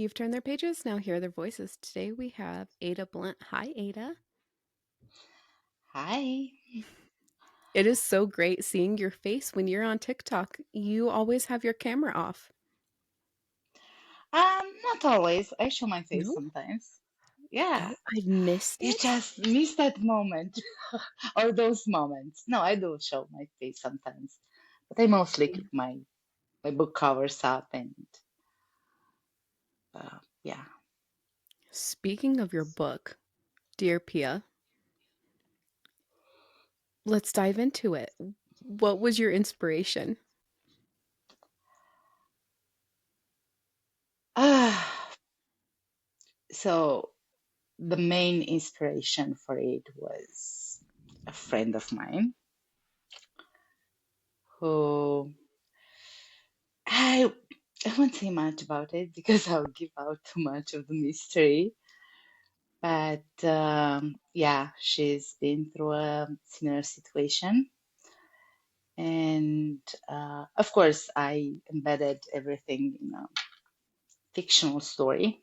You've turned their pages, now hear their voices. Today we have Ada Blunt. Hi, Ada. Hi. It is so great seeing your face when you're on TikTok. You always have your camera off. Not always. I show my face No? sometimes. Yeah, Oh, I've missed you it. just miss that moment or those moments. No, I do show my face sometimes, but I mostly keep my book covers up and yeah. Speaking of your book, Dear Pia, let's dive into it. What was your inspiration? Ah, so the main inspiration for it was a friend of mine who I I won't say much about it because I'll give out too much of the mystery. But yeah, she's been through a similar situation. And of course, I embedded everything in a fictional story.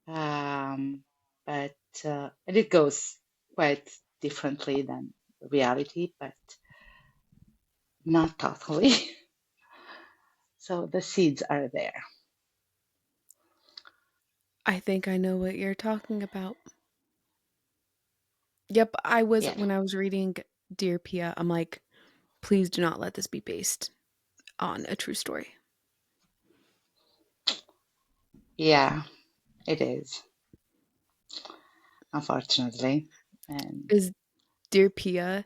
Um, but and it goes quite differently than reality, but not totally. So the seeds are there. I think I know what you're talking about. Yep, Yeah. when I was reading Dear Pia, I'm like, please do not let this be based on a true story. Yeah, it is, unfortunately. And Is Dear Pia,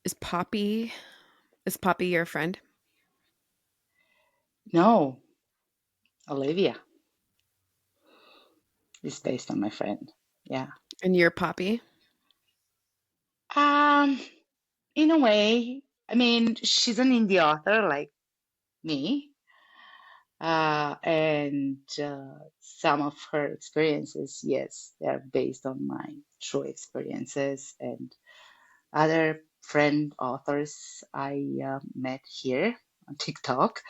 is Poppy, is Poppy your friend? no, Olivia is based on my friend. Yeah. And you're Poppy? Um, In a way, I mean, she's an indie author like me, and some of her experiences, yes, they're based on my true experiences and other friend authors I met here on TikTok,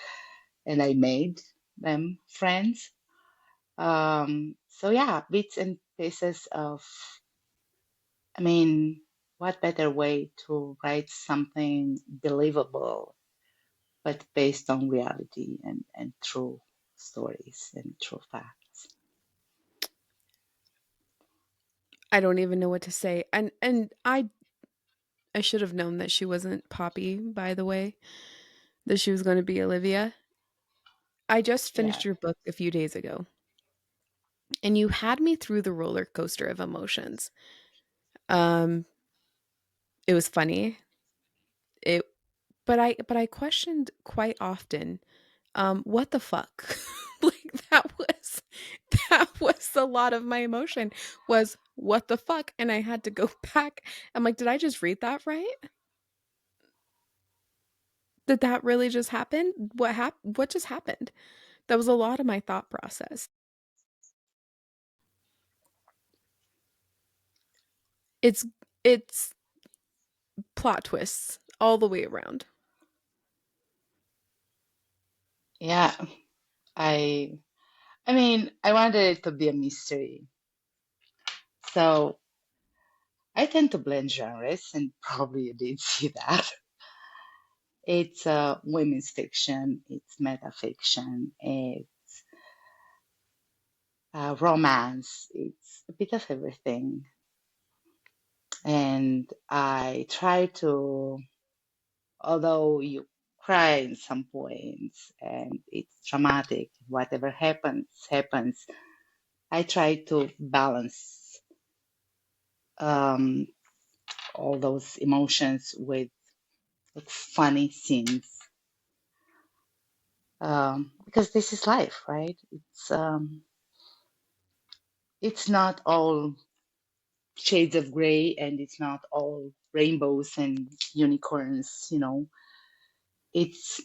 and I made them friends. So yeah, bits and pieces of, I mean, what better way to write something believable but based on reality and true stories and true facts. I don't even know what to say. And I should have known that she wasn't Poppy, by the way, that she was going to be Olivia. I just Yeah. finished your book a few days ago, and you had me through the roller coaster of emotions. Um, it was funny. It but I questioned quite often, what the fuck? Like that was a lot of my emotion was what the fuck, and I had to go back. I'm like, did I just read that right? Did that really just happen? What just happened? That was a lot of my thought process. It's it's plot twists all the way around. Yeah. I I mean, I wanted it to be a mystery. So I tend to blend genres and probably you did see that. It's women's fiction, it's metafiction, it's romance, it's a bit of everything. And I try to, although you cry in some points and it's dramatic, whatever happens, happens. I try to balance um, all those emotions with funny scenes because this is life, right? It's not all shades of gray and it's not all rainbows and unicorns. It's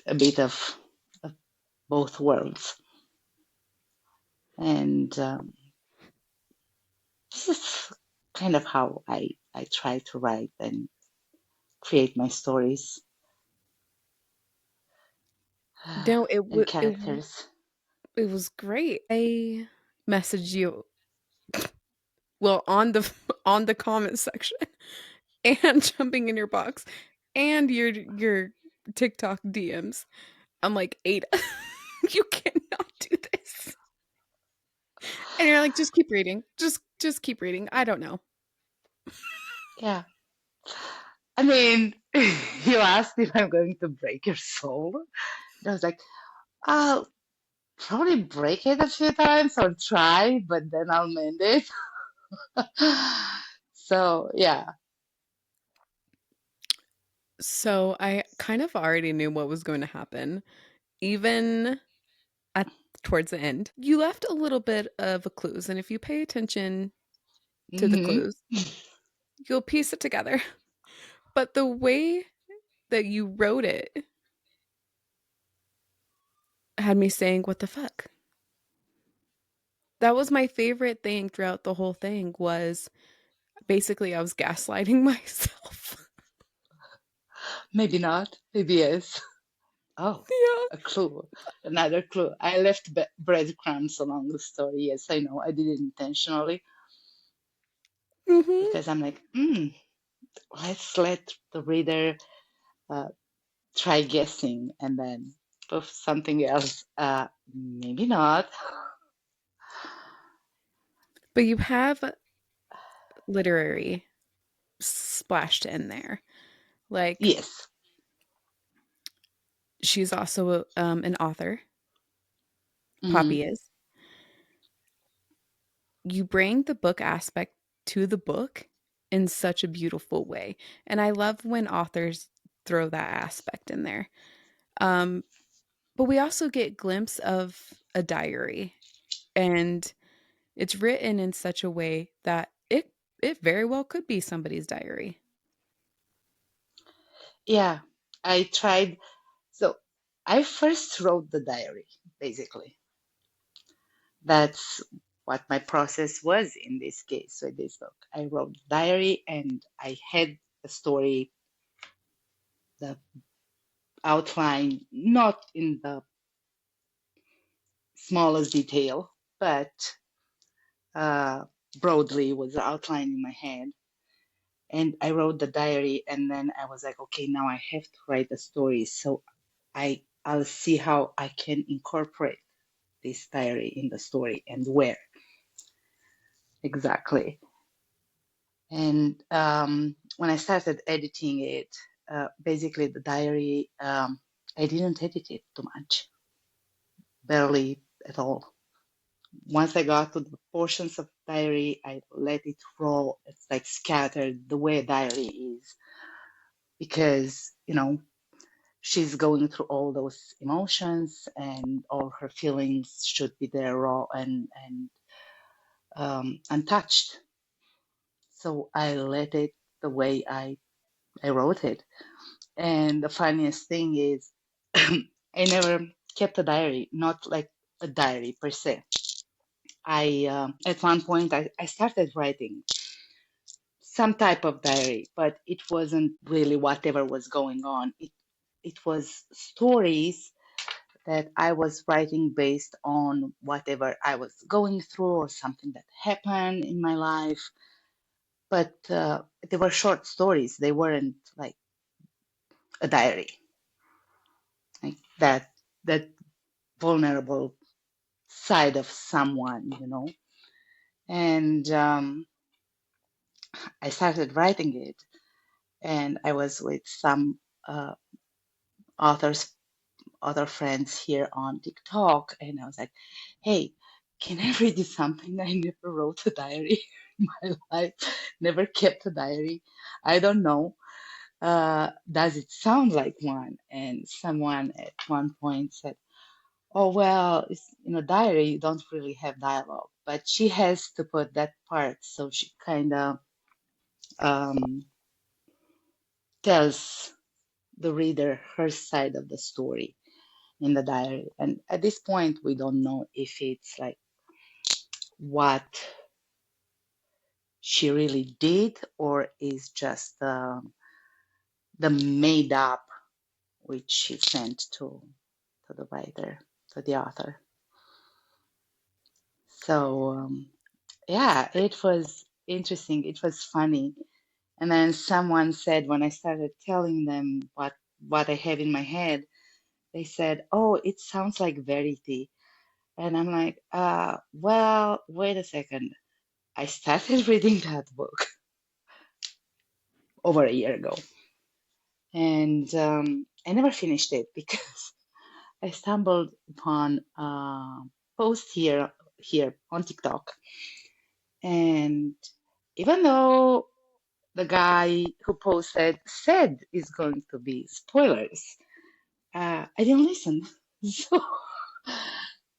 a bit of both worlds. And this is kind of how I try to write and create my stories. No, and characters. it was great. I messaged you, well, on the on the comment section and jumping in your box and your TikTok DMs. I'm like, Ada, you cannot do this. And you're like, just keep reading. Just keep reading. I don't know. Yeah. I mean, you asked if I'm going to break your soul. And I was like, I'll probably break it a few times or try, but then I'll mend it. So, yeah. So I kind of already knew what was going to happen, even at towards the end. You left a little bit of a clues, and if you pay attention to the Hmm. clues, you'll piece it together. But the way that you wrote it had me saying, "What the fuck?" That was my favorite thing throughout the whole thing was basically I was gaslighting myself. Maybe not. Maybe yes. Oh, Yeah. a clue. Another clue. I left breadcrumbs along the story. Yes, I know. I did it intentionally Mhm. because I'm like, let's let the reader uh, try guessing and then poof, something else. Maybe not. But you have literary splashed in there. Like Yes. she's also an author. Hmm. Poppy is. You bring the book aspect to the book in such a beautiful way. And I love when authors throw that aspect in there. Um, but we also get glimpse of a diary and it's written in such a way that it very well could be somebody's diary. Yeah, I tried. So I first wrote the diary, basically. That's what my process was in this case. So in this book, I wrote diary and I had the story, the outline, not in the smallest detail, but uh, broadly was outlined in my head. And I wrote the diary, and then I was like, okay, now I have to write a story. So I'll see how I can incorporate this diary in the story and where exactly. And when I started editing it, basically the diary, I didn't edit it too much, barely at all. Once I got to the portions of diary, I let it roll. It's like scattered the way a diary is, because she's going through all those emotions and all her feelings should be there raw and untouched. So I let it the way I wrote it. And the funniest thing is, I never kept a diary, not like a diary per se. At one point, I started writing some type of diary, but it wasn't really whatever was going on. It was stories that I was writing based on whatever I was going through or something that happened in my life. But they were short stories. They weren't like a diary, like that vulnerable side of someone, And I started writing it, and I was with some uh, authors, other friends here on TikTok, and I was like, "Hey, can I read you something? I never wrote a diary in my life, never kept a diary. I don't know. Does it sound like one?" And someone at one point said, "Oh, well, it's in a diary, you don't really have dialogue, but she has to put that part, so she kind of um, tells the reader her side of the story in the diary." And at this point, we don't know if it's like what she really did or is just the made up which she sent to to the writer, to the author. So yeah, it was interesting. It was funny. And then someone said when I started telling them what I have in my head, they said, "Oh, it sounds like Verity." And I'm like, well, wait a second. I started reading that book over a year ago, and I never finished it because I stumbled upon a post here on TikTok, and even though the guy who posted said it's going to be spoilers, I didn't listen. So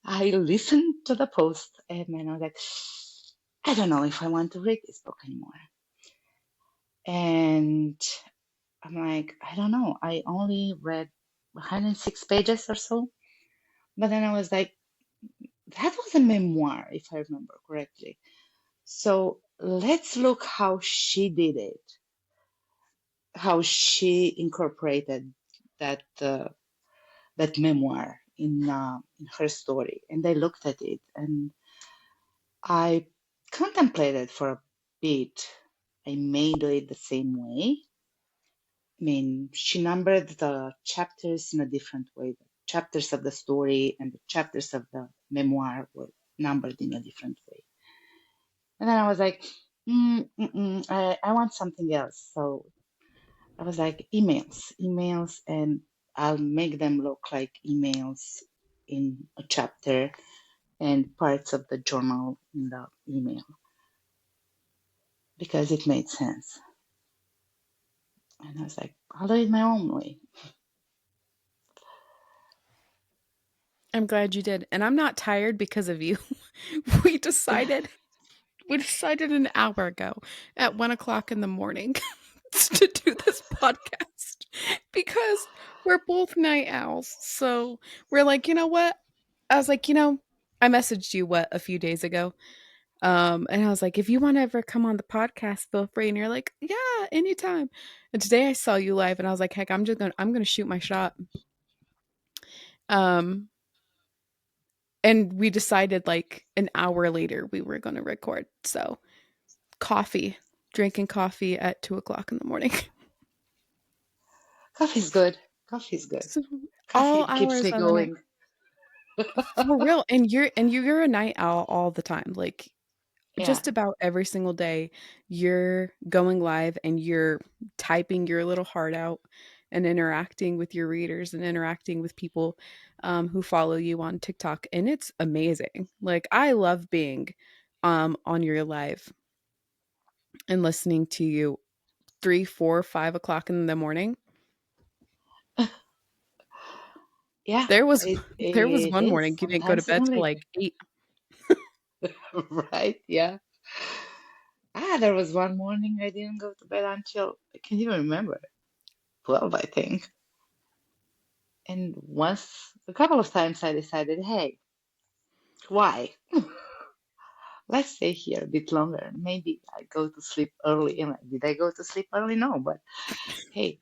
I listened to the post, and then I was like, I don't know if I want to read this book anymore. And I'm like, I don't know. I only read 106 pages or so. But then I was like, that was a memoir, if I remember correctly. So let's look how she did it, how she incorporated that that memoir in her story. And I looked at it and I contemplated for a bit. I may do it the same way. I mean, she numbered the chapters in a different way. The chapters of the story and the chapters of the memoir were numbered in a different way. And then I was like, I want something else. So I was like, emails, and I'll make them look like emails in a chapter and parts of the journal in the email because it made sense. And I was like, I'll do it my own way. I'm glad you did. And I'm not tired because of you. we decided we decided an hour ago at 1 o'clock in the morning to do this podcast because we're both night owls. So we're like, you know what? I was like, I messaged you a few days ago. And I was like, if you want to ever come on the podcast, feel free. And you're like, yeah, anytime. And today I saw you live and I was like, heck, I'm gonna shoot my shot. Um, and we decided like an hour later we were gonna record. So coffee, drinking coffee at 2 o'clock in the morning. Coffee's good. Coffee's good. So all Coffee keeps hours me of the night. going. For real. And you're a night owl all the time. Like Yeah. just about every single day you're going live and you're typing your little heart out and interacting with your readers and interacting with people who follow you on TikTok, and it's amazing. Like I love being on your live and listening to you 3, 4, 5 o'clock in the morning. Yeah. There was there was It one is. morning you didn't go to Sometimes bed even till later. like 8. Right? Yeah. There was one morning I didn't go to bed until I can't even remember. 12, I think. And a couple of times I decided, hey, why? Let's stay here a bit longer. Maybe I go to sleep early. And did I go to sleep early? No, but hey.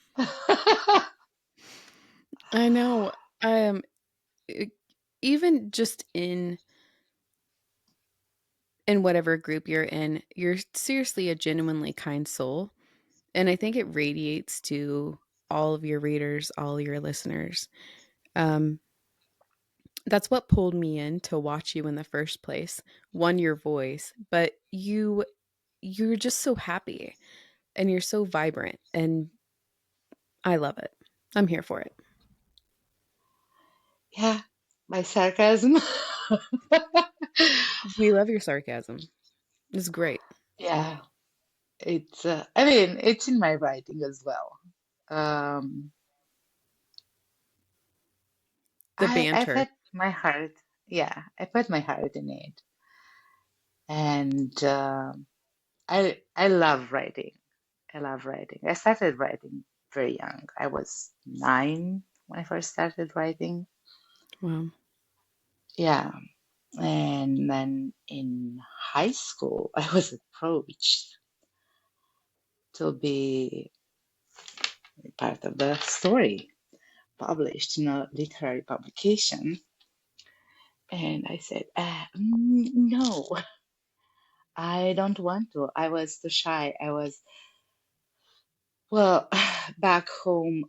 I know. Um e- Even just in whatever group you're seriously a genuinely kind soul. And I think it radiates to all of your readers, all your listeners. Um, that's what pulled me in to watch you in the first place. One, your voice, but you're just so happy and you're so vibrant, and I love it. I'm here for it. Yeah, my sarcasm. We love your sarcasm. It's great. Yeah, I mean, it's in my writing as well. Um, The I banter. put my heart, yeah, I put my heart in it. And I love writing. I love writing. I started writing very young. I was 9 when I first started writing. Wow. Yeah. And then in high school, I was approached to be part of the story. published in a literary publication. And I said, no, I don't want to. I was too shy. Well, back home,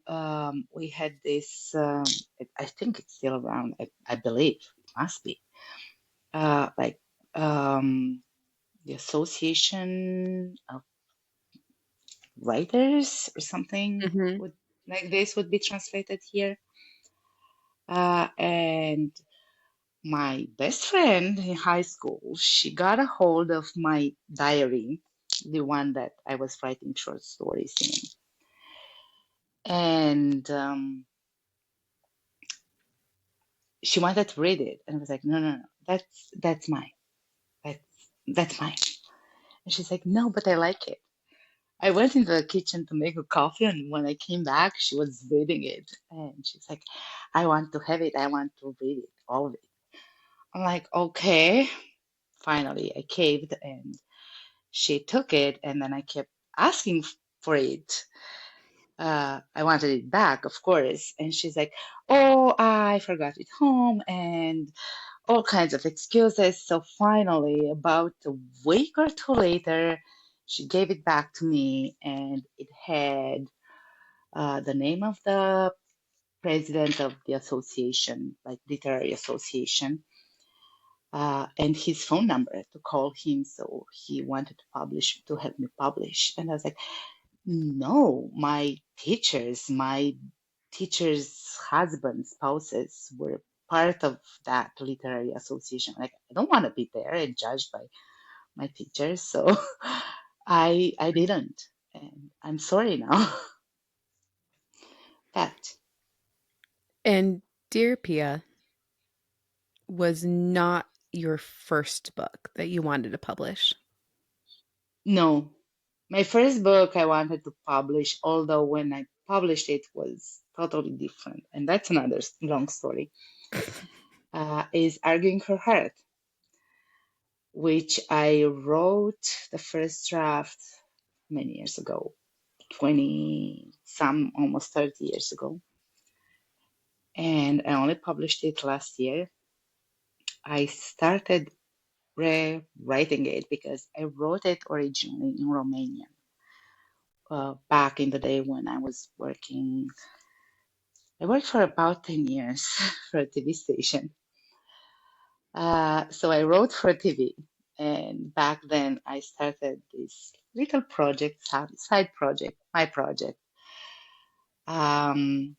we had this, I think it's still around, I believe it must be, like the Association of Writers or something Mhm. would like this would be translated here. And my best friend in high school, she got a hold of my diary, the one that I was writing short stories in. And she wanted to read it. And I was like, no, no, no, that's mine. That's mine. And she's like, no, but I like it. I went into the kitchen to make a coffee, and when I came back, she was reading it. And she's like, I want to have it. I want to read it, all of it. I'm like, okay. Finally, I caved, and she took it, and then I kept asking for it. I wanted it back, of course. And she's like, oh, I forgot it home, and all kinds of excuses. So finally, about a week or two later, she gave it back to me, and it had the name of the president of the association, like literary association, and his phone number to call him. So he wanted to help me publish. And I was like, no, my teachers' husbands, spouses were part of that literary association. Like, I don't want to be there and judged by my teachers. So I didn't. And I'm sorry now. That And Dear Pia was not your first book that you wanted to publish. no. My first book I wanted to publish, although when I published it was totally different. And that's another long story, is Arguing Her Heart, which I wrote the first draft many years ago, 20, some almost 30 years ago. And I only published it last year. I started rewriting it because I wrote it originally in Romanian back in the day when I was working. I worked for about 10 years for a TV station. So I wrote for TV. And back then I started this little project, side project, my project. Um,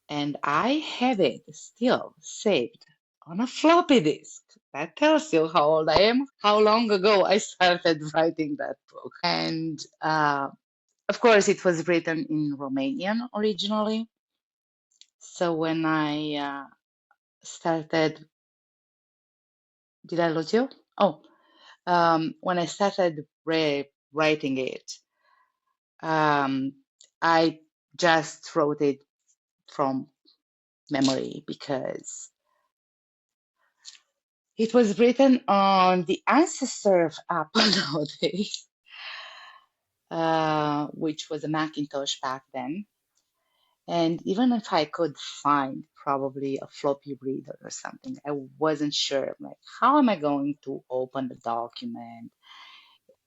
and I have it still saved on a floppy disk. That tells you how old I am, how long ago I started writing that book. And of course, it was written in Romanian originally. So when I started, did I lose you? Oh, when I started rewriting it, um, I just wrote it from memory because it was written on the ancestor of Apple nowadays, which was a Macintosh back then. And even if I could find probably a floppy reader or something, I wasn't sure. Like, how am I going to open the document?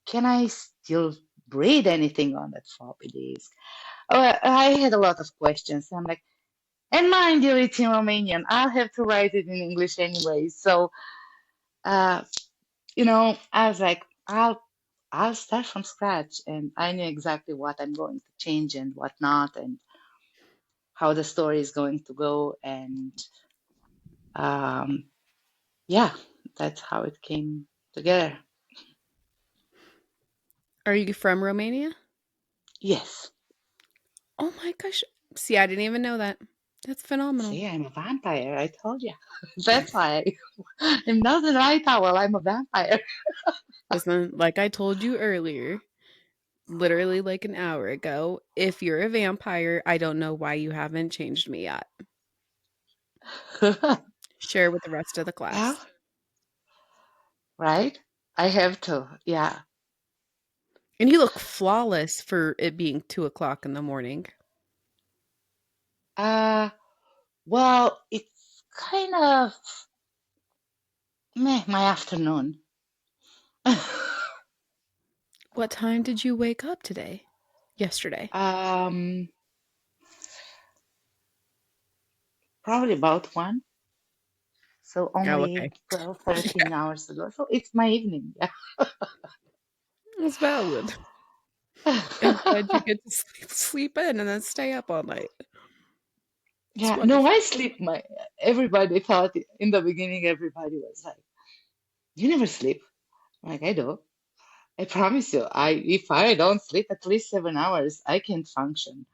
Can I still read anything on that floppy disk? I had a lot of questions. I'm like, and mind you, it's in Romanian. I'll have to write it in English anyway. So, uh, I was like, I'll start from scratch, and I knew exactly what I'm going to change and what not, and how the story is going to go, and um, yeah, that's how it came together. Are you from Romania? Yes. Oh my gosh. See, I didn't even know that. That's phenomenal. See, I'm a vampire. I told you. That's why I'm not a night owl. I'm a vampire. Listen, like I told you earlier, literally like an hour ago, if you're a vampire, I don't know why you haven't changed me yet. Share with the rest of the Well, class. right? I have to. Yeah. And you look flawless for it being 2 o'clock in the morning. Uh, well, it's kind of meh, my afternoon. What time did you wake up today? Yesterday. um, Probably about one. So Oh, only okay. 12, Yeah, 13 hours ago. So it's my evening. that's valid. Yeah. I'm glad you get to sleep in and then stay up all night. It's Yeah. No, wonderful. I sleep. Everybody thought in the beginning, everybody was like, "You never sleep." I'm like, I do. I promise you. If I don't sleep at least 7 hours, I can't function.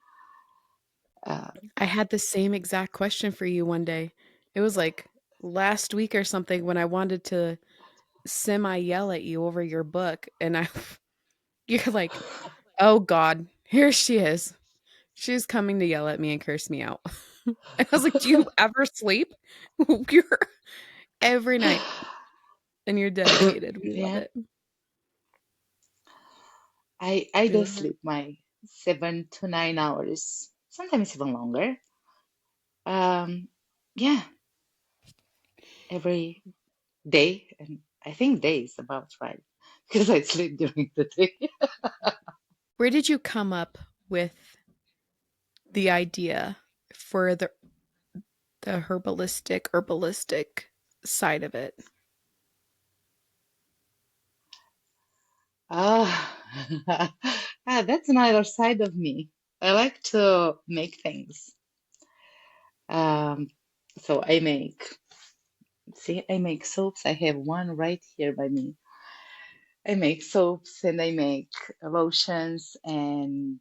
Uh, I had the same exact question for you one day. It was like last week or something when I wanted to semi yell at you over your book, and I you're like, "Oh God, here she is. She's coming to yell at me and curse me out." And I was like, "Do you ever sleep?" You're every night, and you're dedicated. We love yeah, it. I We do love it. sleep my 7 to 9 hours, sometimes even longer. Um, yeah, every day, and I think day is about right because I sleep during the day. Where did you come up with the idea for the herbalistic side of it? Ah, that's another side of me. I like to make things. Um, so I make soaps. I have one right here by me. I make soaps and I make lotions and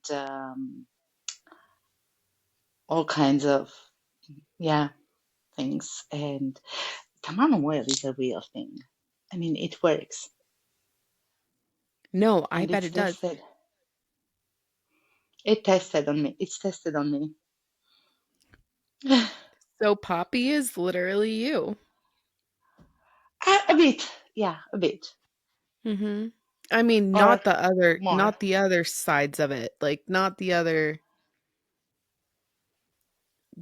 all kinds of, yeah, things. And tamano oil is a real thing. I mean, it works No, I and bet it's it does. tested. It tested on me. It's tested on me. So Poppy is literally you. A bit, yeah, a bit, Mhm. I mean, or more. not the other sides of it. Like, not the other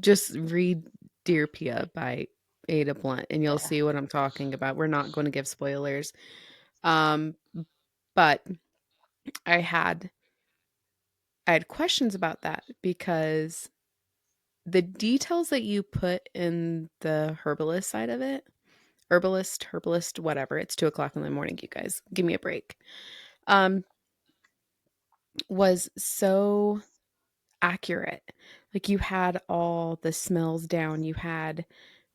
just read Dear Pia by Ada Blunt, and you'll Yeah. see what I'm talking about. We're not gonna give spoilers. Um, but I had I had questions about that because the details that you put in the herbalist side of it, herbalist, whatever, it's 2 o'clock in the morning, you guys. Give me a break. Um, was so accurate. Like you had all the smells down, you had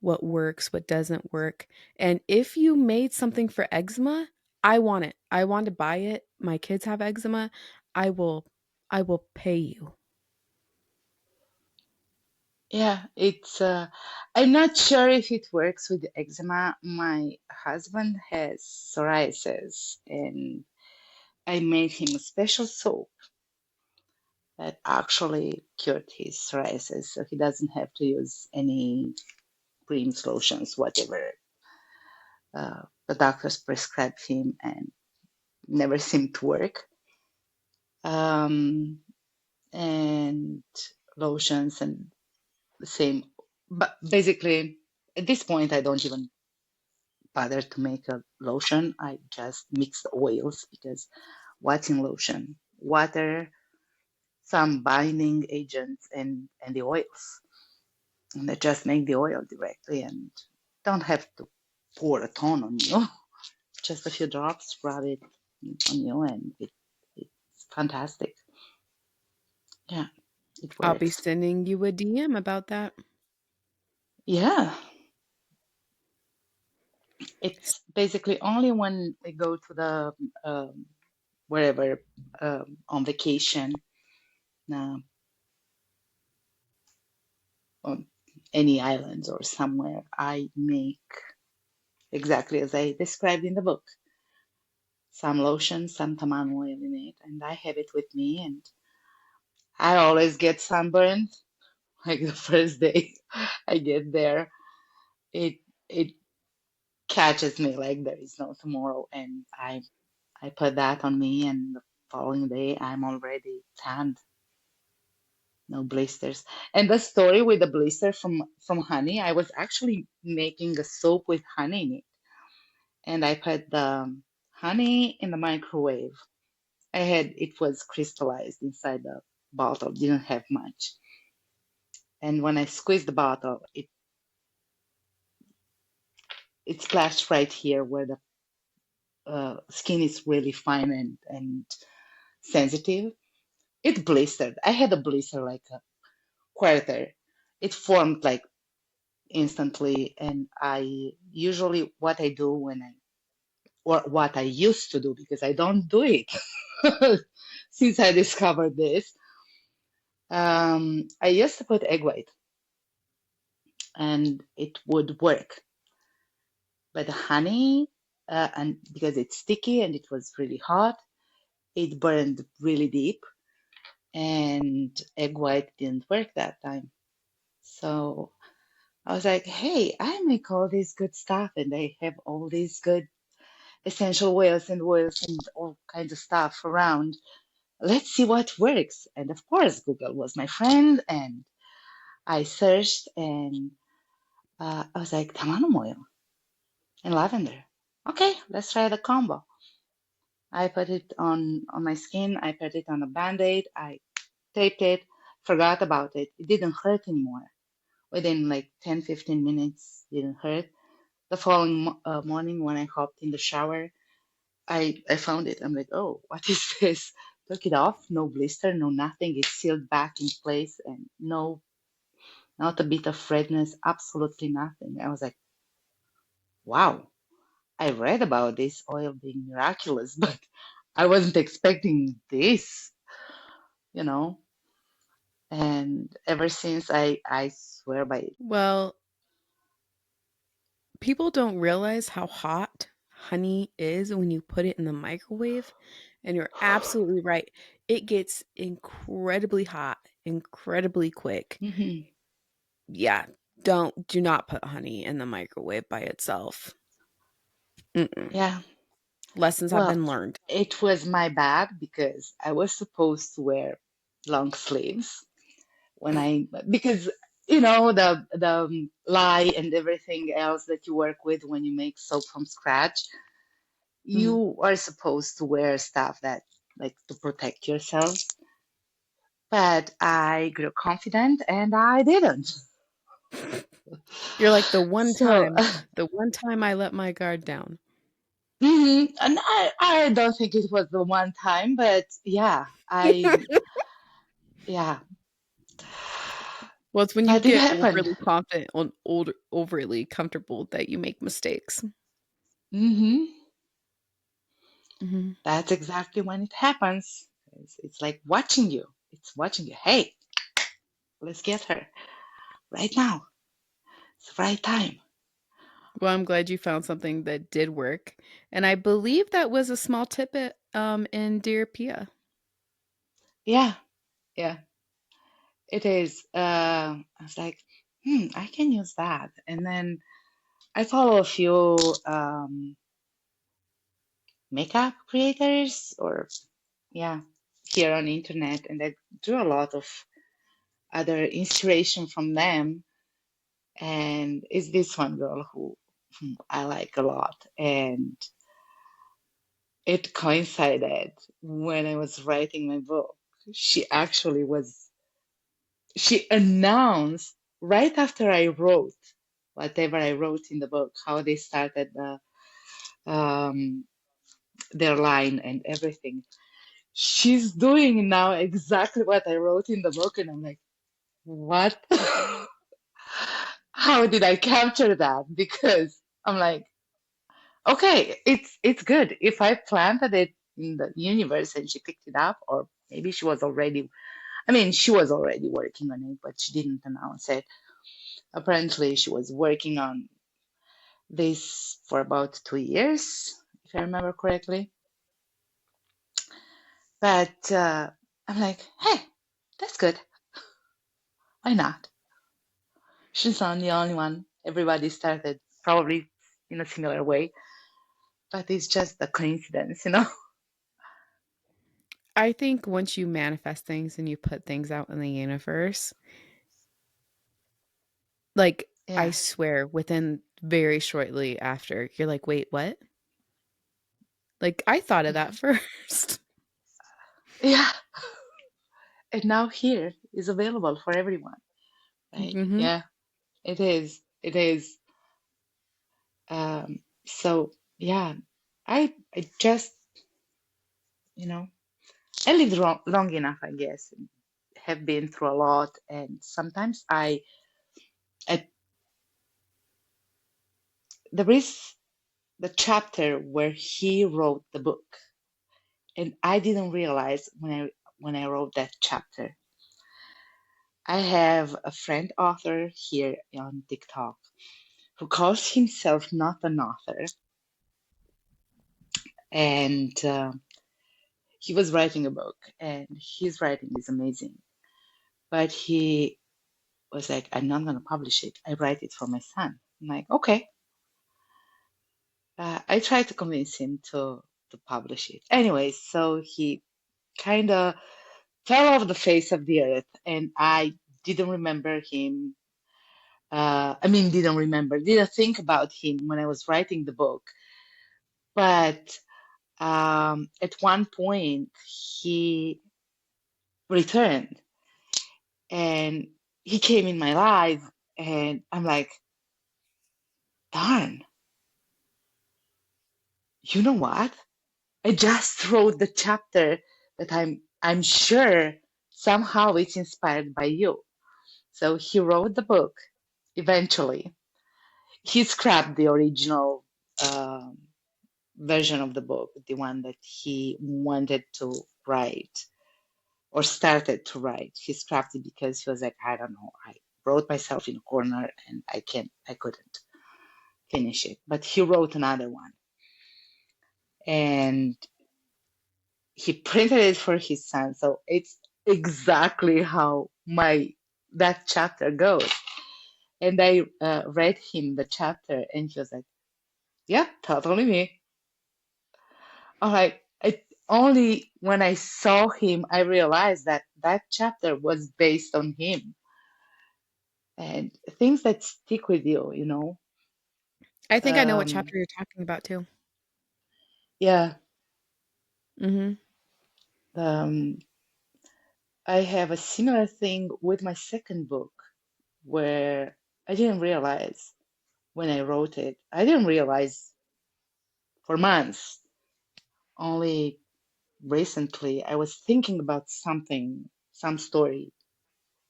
what works, what doesn't work. And if you made something for eczema, I want it. I want to buy it. My kids have eczema. I will I will pay you. Yeah, I'm not sure if it works with eczema. My husband has psoriasis, and I made him a special soap that actually cured his psoriasis, so he doesn't have to use any creams, lotions, whatever the doctors prescribed him, and never seemed to work. Um, and lotions and the same, but basically at this point I don't even bother to make a lotion. I just mix the oils because what's in lotion? Water, some binding agents, and the oils. And I just make the oil directly and don't have to pour a ton on you. Just a few drops, rub it on you, and it's fantastic. Yeah, it I'll be works. sending you a DM about that. Yeah, it's basically only when we go to the wherever on vacation uh, on any islands or somewhere, I make exactly as I described in the book. Some lotion, some tamam oil in it, and I have it with me. And I always get sunburned. Like the first day I get there, it it catches me like there is no tomorrow, and I put that on me, and the following day I'm already tanned. no blisters. And the story with the blister from honey, I was actually making a soap with honey in it, and I put the honey in the microwave. It was crystallized inside the bottle, didn't have much. And when I squeezed the bottle, it splashed right here where the skin is really fine and sensitive. It blistered. I had a blister like a quarter. It formed like instantly. And I usually, what I do when I, or what I used to do, because I don't do it since I discovered this, I used to put egg white and it would work. But the honey, and because it's sticky and it was really hot, it burned really deep, and egg white didn't work that time. So I was like, hey, I make all this good stuff and I have all these good essential oils and all kinds of stuff around. Let's see what works. And of course, Google was my friend, and I searched and I was like, tamanu oil and lavender. Okay, let's try the combo. I put it on my skin. I put it on a band-aid. I taped it, forgot about it. It didn't hurt anymore. Within like 10, 15 minutes, didn't hurt. The following morning, when I hopped in the shower, I found it. I'm like, oh, what is this? Took it off, no blister, no nothing. It's sealed back in place and no, not a bit of redness, absolutely nothing. I was like, wow, I read about this oil being miraculous, but I wasn't expecting this, you know? And ever since I swear by it. Well, people don't realize how hot honey is when you put it in the microwave, and you're absolutely right. It gets incredibly hot, incredibly quick. Hmm. Yeah, do not put honey in the microwave by itself. Mm-mm. Yeah. Lessons have Well, been learned. it was my bad because I was supposed to wear long sleeves when I because the lye and everything else that you work with when you make soap from scratch, Mhm. you are supposed to wear stuff that like to protect yourself. But I grew confident and I didn't. You're like So, the one time I let my guard down. and I don't think it was the one time, but yeah, Well, it's when you but it get happened. overly confident and overly comfortable that you make mistakes. Hmm. Mhm. That's exactly when it happens. It's like watching you. It's watching you. Hey, let's get her right now. It's the right time. Well, I'm glad you found something that did work, and I believe that was a small tidbit, in Dear Pia. Yeah, yeah, it is. I was like, I can use that. And then I follow a few makeup creators, or yeah, here on the internet, and I drew a lot of other inspiration from them. And it's this one girl whom I like a lot, and it coincided when I was writing my book. She actually was, she announced right after I wrote whatever I wrote in the book, how they started um, their line and everything. She's doing now exactly what I wrote in the book, and I'm like, what? How did I capture that? Because I'm like, okay, it's good. If I planted it in the universe and she picked it up, or maybe she was already, I mean, she was already working on it, but she didn't announce it. Apparently, she was working on this for about 2 years, if I remember correctly. But I'm like, hey, that's good. Why not? She's not the only one. Everybody started probably in a similar way, but it's just a coincidence, you know? I think once you manifest things and you put things out in the universe, like, I Yeah. swear within very shortly after, you're like, "Wait, what?" Like, I thought of that Mhm. first. Yeah. And now here is available for everyone, right? Mhm. Yeah, it is. It is. So yeah, I just, you know, I lived long enough, I guess, and have been through a lot. And sometimes I there is the chapter where he wrote the book, and I didn't realize when I wrote that chapter. I have a friend author here on TikTok who calls himself not an author, and he was writing a book, and his writing is amazing. But he was like, "I'm not going to publish it. I write it for my son." I'm like, "Okay." I tried to convince him to publish it. Anyway, so he kind of fell off the face of the earth, and I didn't remember him. Didn't think about him when I was writing the book. But at one point, he returned and he came in my life, and I'm like, darn, you know what? I just wrote the chapter that I'm sure somehow it's inspired by you. So he wrote the book eventually. He scrapped the original um, version of the book, the one that he wanted to write or started to write. He scrapped it because he was like, I don't know, I wrote myself in a corner and I couldn't finish it. But he wrote another one and he printed it for his son. So it's exactly how that chapter goes. And I read him the chapter, and he was like, "Yeah, totally me." I'm like, only when I saw him, I realized that that chapter was based on him, and things that stick with you, you know. I think I know what Um, chapter you're talking about too. yeah, Mhm. um, I have a similar thing with my second book where I didn't realize when I wrote it. I didn't realize for months. Only recently, I was thinking about some story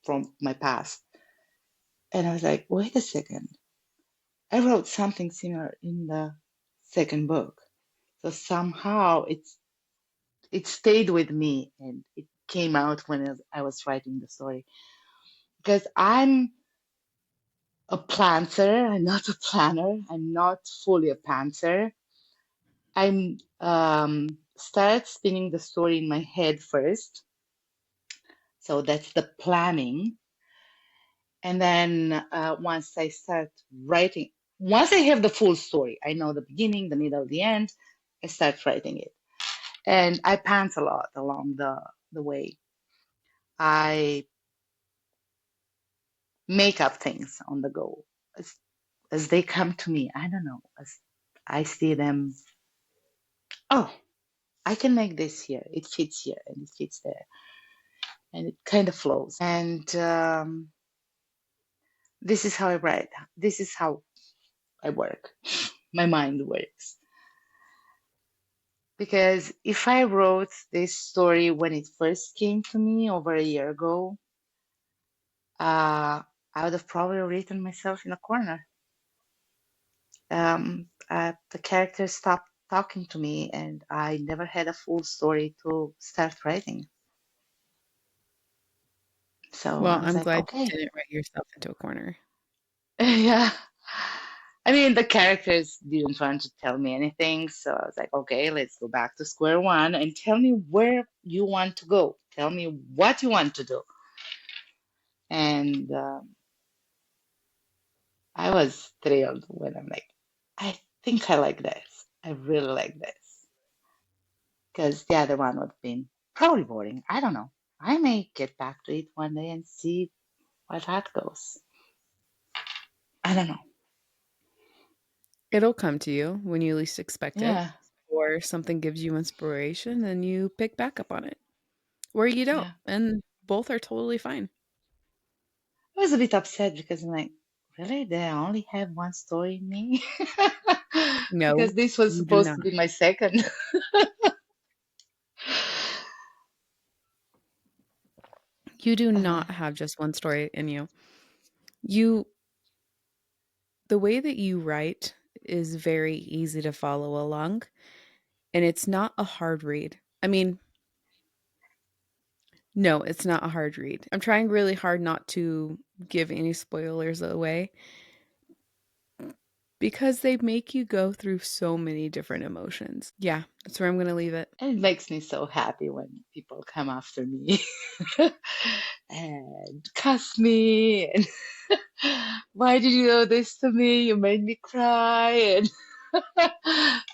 from my past. And I was like, wait a second. I wrote something similar in the second book. So somehow it stayed with me and it came out when I was writing the story. Because I'm a planter, I'm not a planner. I'm not fully a pantser. I'm start spinning the story in my head first. So that's the planning. And then once I have the full story, I know the beginning, the middle, the end, I start writing it. And I pants a lot along the way. I make up things on the go as, as they come to me. I don't know. As I see them, oh, I can make this here. It fits here and it fits there. And it kind of flows. And this is how I write. This is how I work. My mind works. Because if I wrote this story when it first came to me over a year ago, I would have probably written myself in a corner. The character stopped talking to me, and I never had a full story to start writing. So Well, I was I'm like, glad okay, you didn't write yourself into a corner. yeah. I mean, the characters didn't want to tell me anything, so I was like, okay, let's go back to square one and tell me where you want to go. Tell me what you want to do. And I was thrilled when I'm like, I think I like this. I really like this. Because the other one would have been Probably boring. I don't know. I may get back to it one day and see where that goes. I don't know. It'll come to you when you least expect it, Yeah, or something gives you inspiration and you pick back up on it, or you don't, yeah. and both are totally fine. I was a bit upset because I'm like, really? Did I only have one story in me? No, Because this was you do supposed not. to be my second. You do Uh, not have just one story in you. You The way that you write is very easy to follow along, and it's not a hard read. I mean, no, it's not a hard read. I'm trying really hard not to give any spoilers away because they make you go through so many different emotions. Yeah, that's where I'm going to leave it. and it makes me so happy when people come after me and cuss me and why did you do this to me? You made me cry. And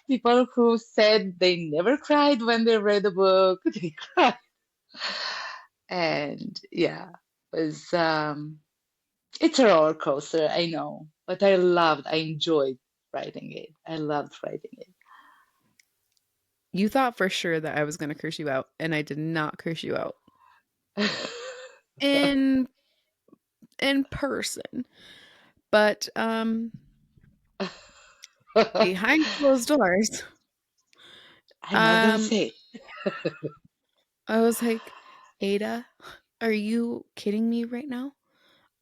people who said they never cried when they read a book, they cried. And yeah, it was it's a roller coaster, I know, but I enjoyed writing it. I loved writing You thought for sure that I was going to curse you out, and I did not curse you out it. in person. But behind closed doors, I'm not gonna um say I was like, "Ada, are you kidding me right now?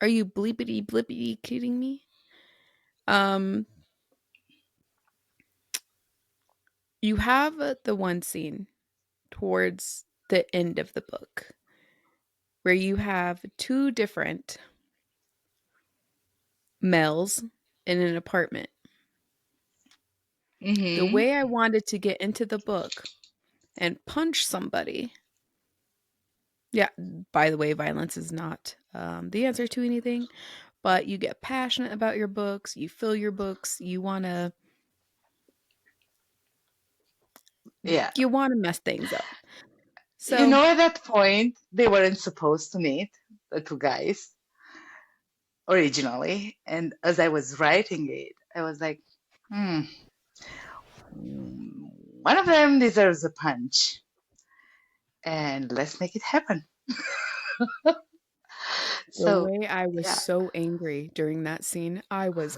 Are you bleepity blippity kidding me?" Um you have the one scene towards the end of the book where you have two different males in an apartment. it. The Hmm. way I wanted to get into the book and punch somebody. Yeah, by the way, violence is not the answer to anything, but you get passionate about your books, you fill your books, Yeah. you want to mess things up. You So, know, at that point, they weren't supposed to meet, the two guys, originally. And as I was writing it, I was like, hmm, one of them deserves a punch, and let's make it happen. the So, way I was yeah. so angry during that scene, I was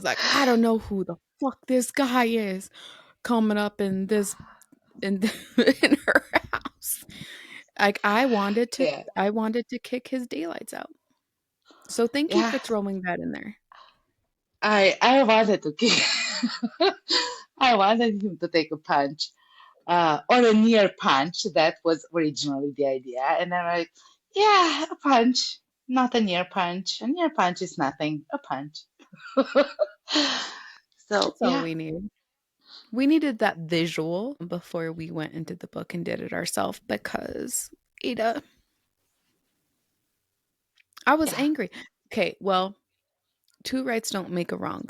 like, I don't know who the fuck this guy is coming up in in her house. Like Yeah. I wanted to kick his daylights out. So thank you Yeah. for throwing that in there. I wanted to kick. I wanted him to take a punch, or a near punch. That was originally the idea. And I'm like, yeah, a punch, not a near punch. A near punch is nothing. A punch. So That's all yeah, we need. We needed that visual before we went into the book and did it ourselves because Ada, I was yeah, angry. Okay, well, two rights don't make a wrong.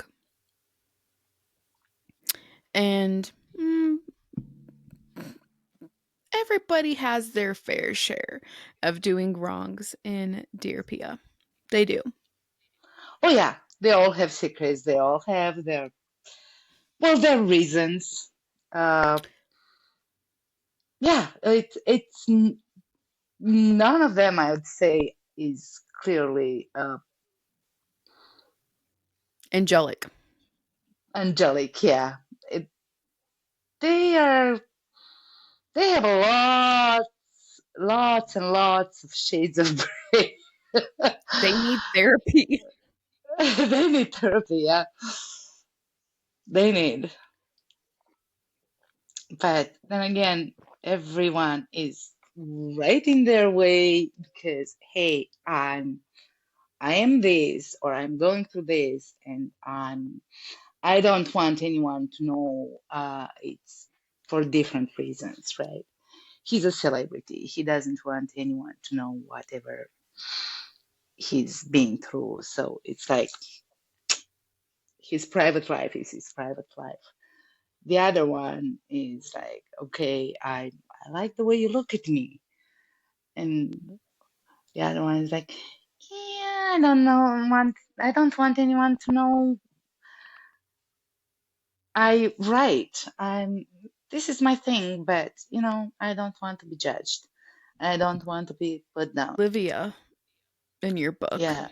And everybody has their fair share of doing wrongs in Dear Pia. They do. oh yeah. They all have secrets. They all have their their reasons. Uh, yeah, none of them I would say is clearly Angelic. angelic. Yeah, it, they are. They have lots and lots of shades of gray. They need therapy. They need therapy, yeah. They need. But then again, everyone is right in their way because, hey, I am this or I'm going through this and I don't want anyone to know it's for different reasons, right? He's a celebrity. He doesn't want anyone to know whatever he's been through. So it's like his private life is his private life. The other one is like, okay, I like the way you look at me. And the other one is like, yeah, I don't want anyone to know I write. This is my thing, but I don't want to be judged. I don't want to be put down. Olivia in your book, Yeah.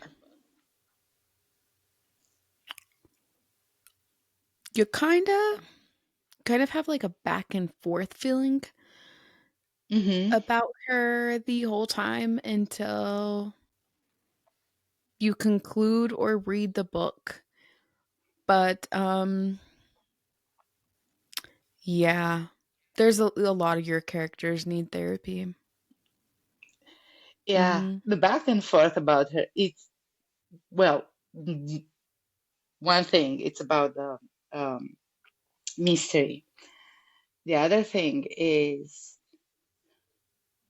you kind of have like a back and forth feeling Hmm. about her the whole time until you conclude or read the book. But yeah, there's a lot of your characters need therapy. Yeah. Mhm. The back and forth about her, well, one thing, it's about the um, mystery. The other thing is,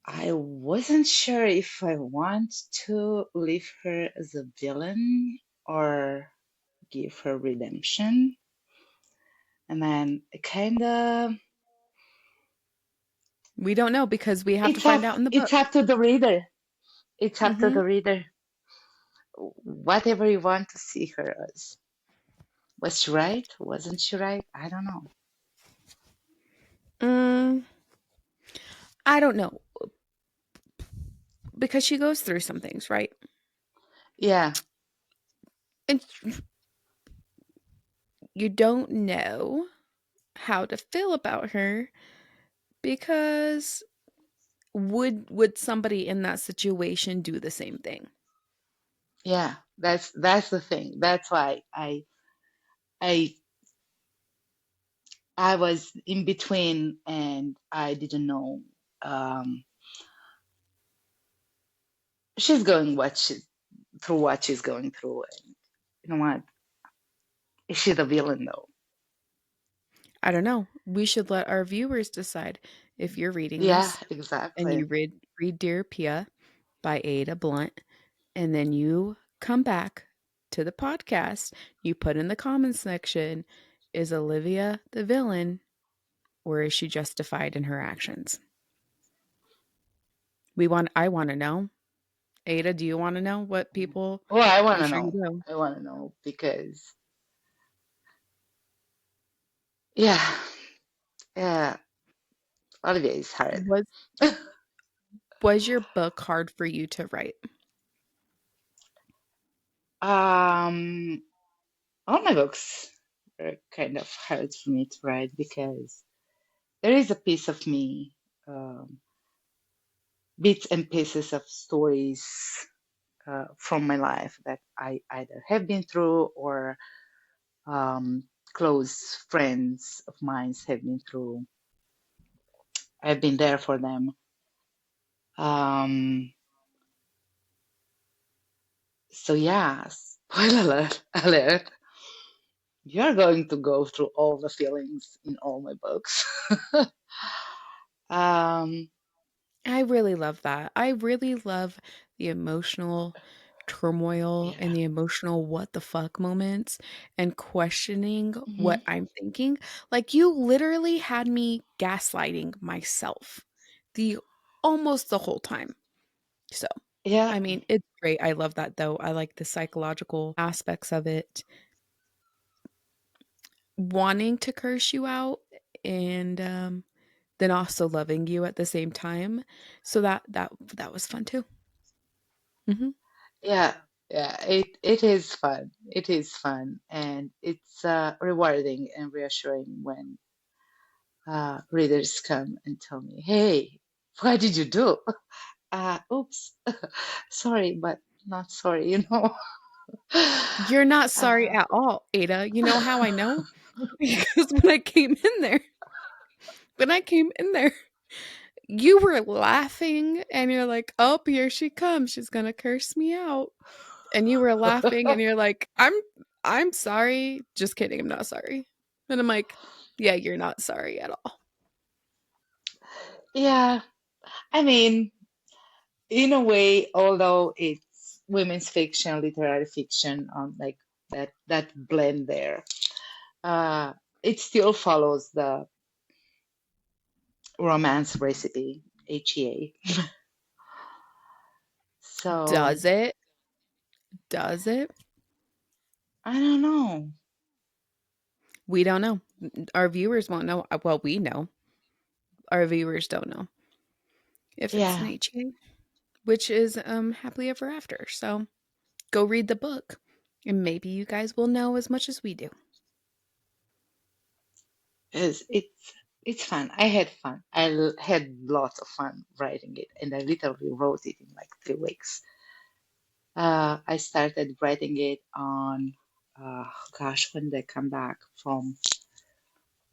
I wasn't sure if I want to leave her as a villain or give her redemption. And then kind of, We don't know because we have to find out in the book. it's up to the reader. It's up to Mhm. the reader. Whatever you want to see her as. Was she right? Wasn't she right? I don't know. Mm, I don't know because she goes through some things, right? Yeah, And you don't know how to feel about her because would somebody in that situation do the same thing? yeah. That's the thing. That's why I I was in between and I didn't know. Um, she's going what she's going through, and you know what? Is she the villain though? I don't know. We should let our viewers decide if you're reading Yeah, this and exactly. you read Dear Pia by Ada Blunt, and then you come back to the podcast, you put in the comments section, is Olivia the villain or is she justified in her actions? I want to know. Ada, do you want to know what people Well, I want I'm to sure you know. do. I want to know because yeah, yeah. Olivia is hard. Was was your book hard for you to write? um, all my books are kind of hard for me to write because there is a piece of me, um, bits and pieces of stories from my life that I either have been through or um, close friends of mine have been through. I've been there for them. Um, so yeah, spoiler alert, you're going to go through all the feelings in all my books. um, I really love that. I really love the emotional turmoil yeah. and the emotional what the fuck moments and questioning Hmm. what I'm thinking. Like you literally had me gaslighting myself the almost the whole time. So, Yeah, I mean, it's great. I love that though. I like the psychological aspects of it. Wanting to curse you out and then also loving you at the same time. So that was fun too. Mhm. yeah, yeah. It is fun. It is fun, and it's rewarding and reassuring when readers come and tell me, "Hey, what did you do?" Oops, sorry, but not sorry. You're not sorry Uh, at all, Ada. You know how I know? Because when I came in there, you were laughing and you're like, "Oh, here she comes. She's gonna curse me out." And you were laughing and you're like, I'm sorry. Just kidding, I'm not sorry." And I'm like, "Yeah, you're not sorry at all." yeah, I mean, in a way, although it's women's fiction, literary fiction, like that blend there. Uh, it still follows the romance recipe, HEA. So Does it? Does it? I don't know. We don't know. Our viewers won't know. Well, we know. Our viewers don't know if it's an Yeah, HA, which is happily ever after. So go read the book, and maybe you guys will know as much as we do. it's fun. I had fun. Had lots of fun writing it, and I literally wrote it in like 3 weeks. I started writing it on, gosh, when did I come back from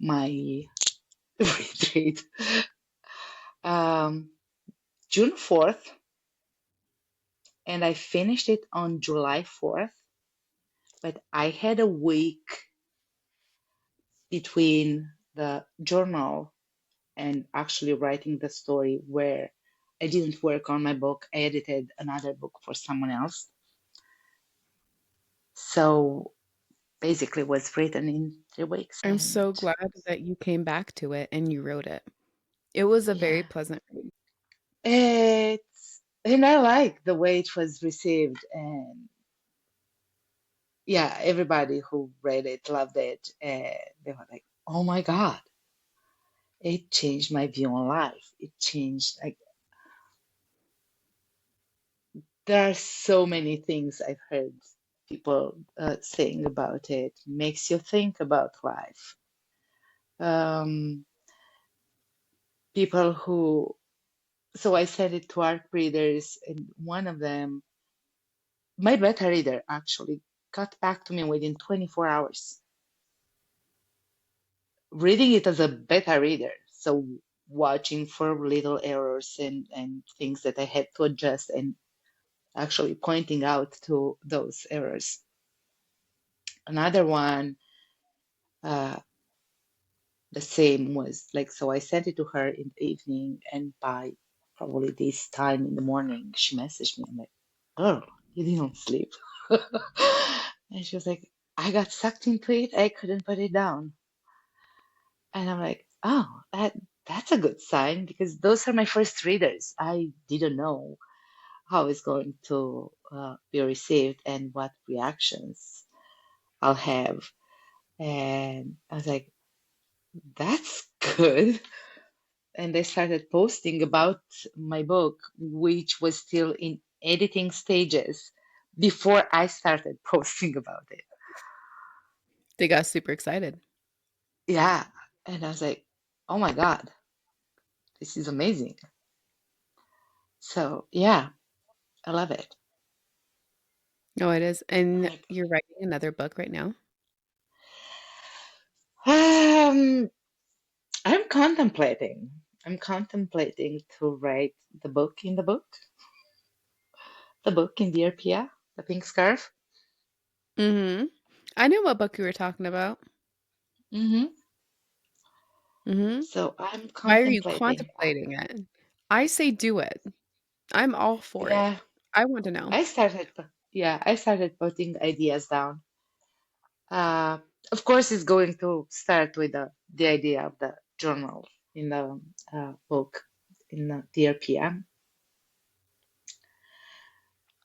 my retreat? Um, June 4th, and I finished it on July 4th. But I had a week between the journal and actually writing the story where I didn't work on my book. I edited another book for someone else. So basically it was written in 3 weeks. I'm And so glad that you came back to it and you wrote it. It was a very yeah, pleasant read. and I like the way it was received. And yeah, everybody who read it loved it. And they were like, oh my God, it changed my view on life. It changed, like, there are so many things I've heard people saying about it. Makes you think about life. Um, people who, so I sent it to ARC readers, and one of them, my beta reader, actually got back to me within 24 hours, reading it as a beta reader. So watching for little errors and things that I had to adjust, and actually pointing out to those errors. Another one, uh, the same, was like, so I sent it to her in the evening, and by probably this time in the morning, she messaged me. I'm like, girl, you didn't sleep. And she was like, I got sucked into it. I couldn't put it down. And I'm like, oh, that's a good sign, because those are my first readers. I didn't know how it's going to be received and what reactions I'll have. And I was like, that's good. And I started posting about my book, which was still in editing stages before I started posting about it. They got super excited. Yeah. And I was like, oh my God, this is amazing. So yeah, I love it. No, it is. I'm And like, you're writing another book right now? um, I'm contemplating. I'm contemplating to write the book in Dear Pia, the pink scarf. Mm-hmm. I knew what book you were talking about. Hmm. Mm-hmm. So I'm Why are you contemplating. contemplating it? I say do it. I'm all for it. Yeah, I want to know. I started putting ideas down. Uh, of course, it's going to start with the idea of the journal in the book in the Dear PM,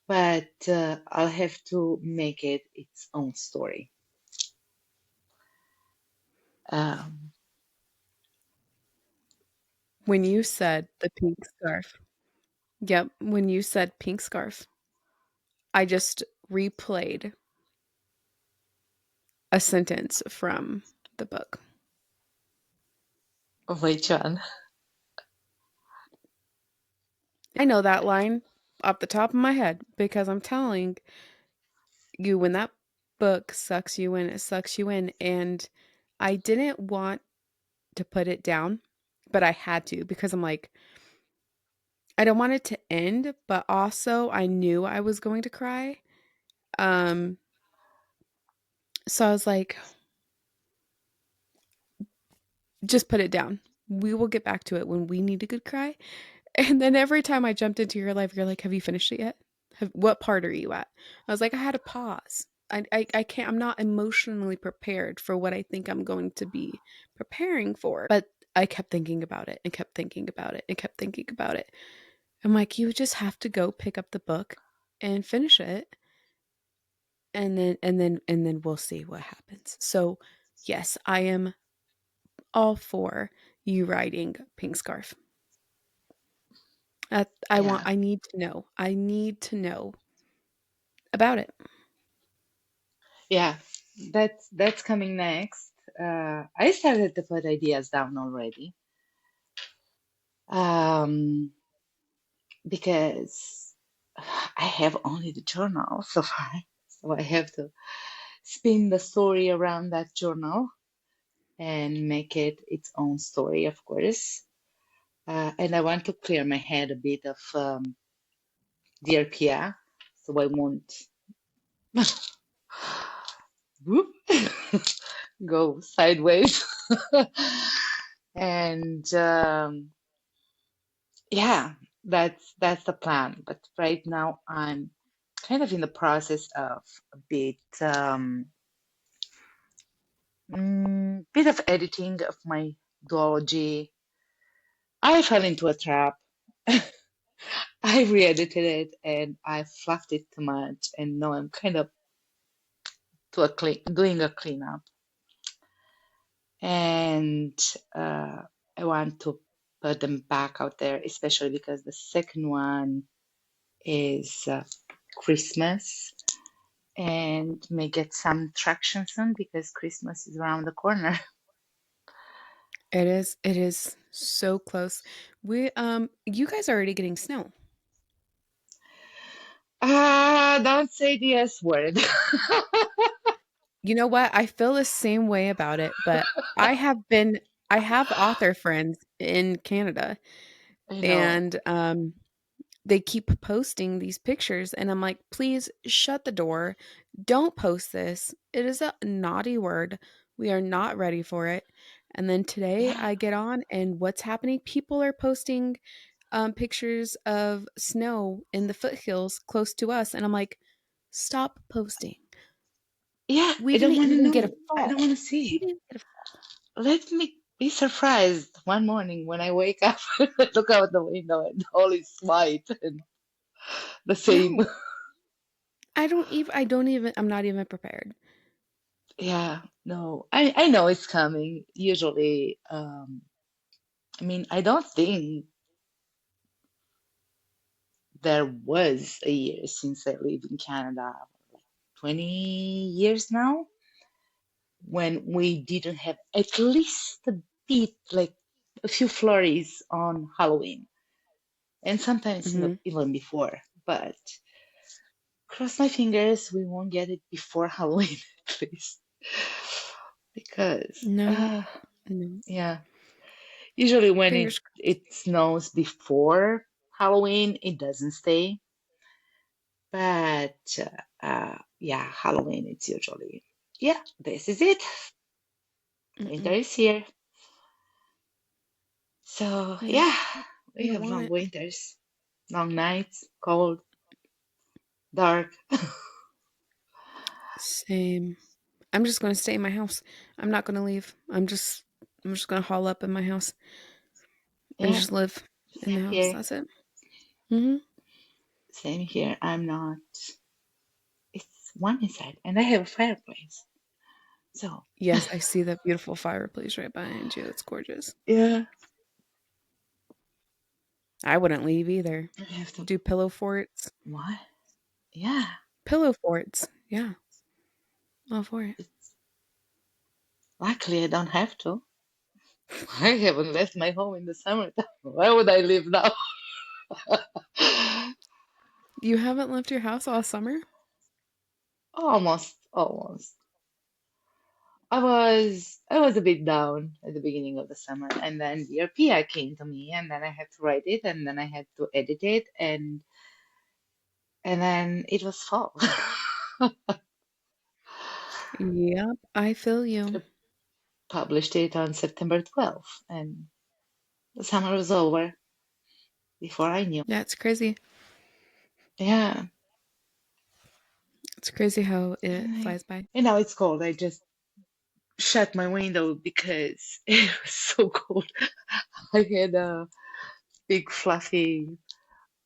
but I'll have to make it its own story. Um, When you said the pink scarf. Yep, when you said pink scarf, I just replayed a sentence from the book. which one? I know that line off the top of my head because I'm telling you, when that book sucks you in, it sucks you in. And I didn't want to put it down, but I had to because I'm like, I don't want it to end, but also I knew I was going to cry. Um, so I was like, just put it down. We will get back to it when we need a good cry. And then every time I jumped into your life, you're like, have you finished it yet? What part are you at? I was like, I had to pause. I can't, I'm not emotionally prepared for what I think I'm going to be preparing for. But I kept thinking about it and kept thinking about it and kept thinking about it. I'm like, you just have to go pick up the book and finish it, and then we'll see what happens. So yes, I am all for you writing Pink Scarf. Yeah. I need to know. I need to know about it. Yeah. That's coming next. I started to put ideas down already. Um, because I have only the journal so far. So I have to spin the story around that journal and make it its own story, of course. And I want to clear my head a bit of DRPA, so I won't whoop, go sideways. And yeah, that's the plan. But right now I'm kind of in the process of a bit of editing of my duology. I fell into a trap. I re-edited it and I fluffed it too much, and now I'm kind of doing a cleanup. And uh, I want to put them back out there, especially because the second one is Christmas and may get some traction soon because Christmas is around the corner. It is so close. You guys are already getting snow. Ah, don't say the S word. You know what? I feel the same way about it, but I have been I have author friends in Canada, I know. and they keep posting these pictures, and I'm like, "Please shut the door. Don't post this. It is a naughty word. We are not ready for it." And then today Yeah, I get on, and what's happening? People are posting pictures of snow in the foothills close to us, and I'm like, "Stop posting. yeah. We I don't didn't want to even get a know. I fall. don't want to We see. didn't get a Let me be surprised one morning when I wake up, look out the window, and all is white and the same. no. I don't even I'm not even prepared. Yeah, no, I know it's coming. Usually, I mean, I don't think there was a year since I live in Canada, 20 years now, when we didn't have at least a bit, like a few flurries on Halloween, and sometimes Mhm. even before. But cross my fingers, we won't get it before Halloween at least, because No. No. yeah, usually when it Fingers crossed. it snows before Halloween, it doesn't stay. But yeah, Halloween it's usually yeah, this is it. Winter Mm-mm. is here. So Yeah. yeah, I we don't have want long it. winters, long nights, cold, dark. Same. I'm just going to stay in my house. I'm not going to leave. I'm just going to haul up in my house and Yeah, just live in the same house. here. That's it. Mhm. Same here. I'm not. It's one inside, and I have a fireplace. So Yes, I see that beautiful fireplace right behind you. It's gorgeous. yeah, I wouldn't leave either. I have to. Do pillow forts. What? Yeah, Pillow forts. Yeah. All for it. it's, luckily I don't have to. I haven't left my home in the summertime. Why would I live now? You haven't left your house all summer? Almost, almost. I was a bit down at the beginning of the summer, and then the RPI came to me, and then I had to write it, and then I had to edit it, and then it was fall. Yep, I feel I you. published it on September 12th, and the summer was over before I knew. That's crazy. Yeah, It's crazy how it flies by. And now it's cold. I just shut my window because it was so cold. I had a big fluffy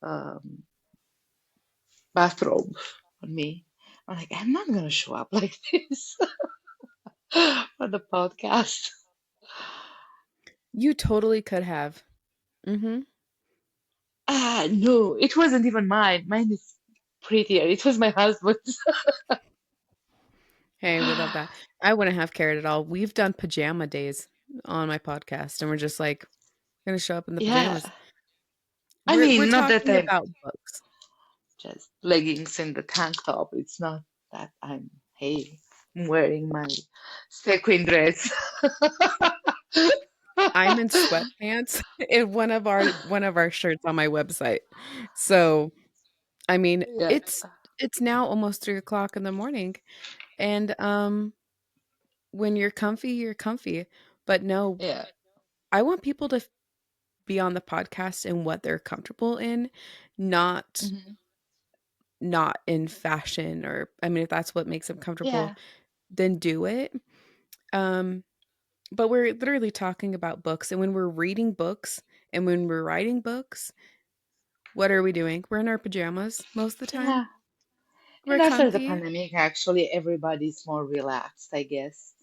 um, bathrobe on me. I'm like, I'm not gonna show up like this for the podcast. You totally could have. Mm-hmm. Ah, no, it wasn't even mine. Mine is prettier. It was my husband's. Hey, we love that. I wouldn't have cared at all. We've done pajama days on my podcast, and we're just like gonna show up in the Yeah, pajamas. I We're mean, not that talking I'm about books. just leggings and the tank top. It's not that hey, I'm wearing my sequin dress. I'm in sweatpants in one of our shirts on my website. So, I mean, Yeah, it's now almost 3 o'clock in the morning, and when you're comfy, you're comfy. But no, yeah. I want people to be on the podcast in what they're comfortable in, not Hmm. not in fashion, or I mean, if that's what makes them comfortable, Yeah. then do it. Um, but we're literally talking about books, and when we're reading books and when we're writing books, what are we doing? We're in our pajamas most of the time. Yeah. We're And after the comfy. pandemic, actually, everybody's more relaxed, I guess.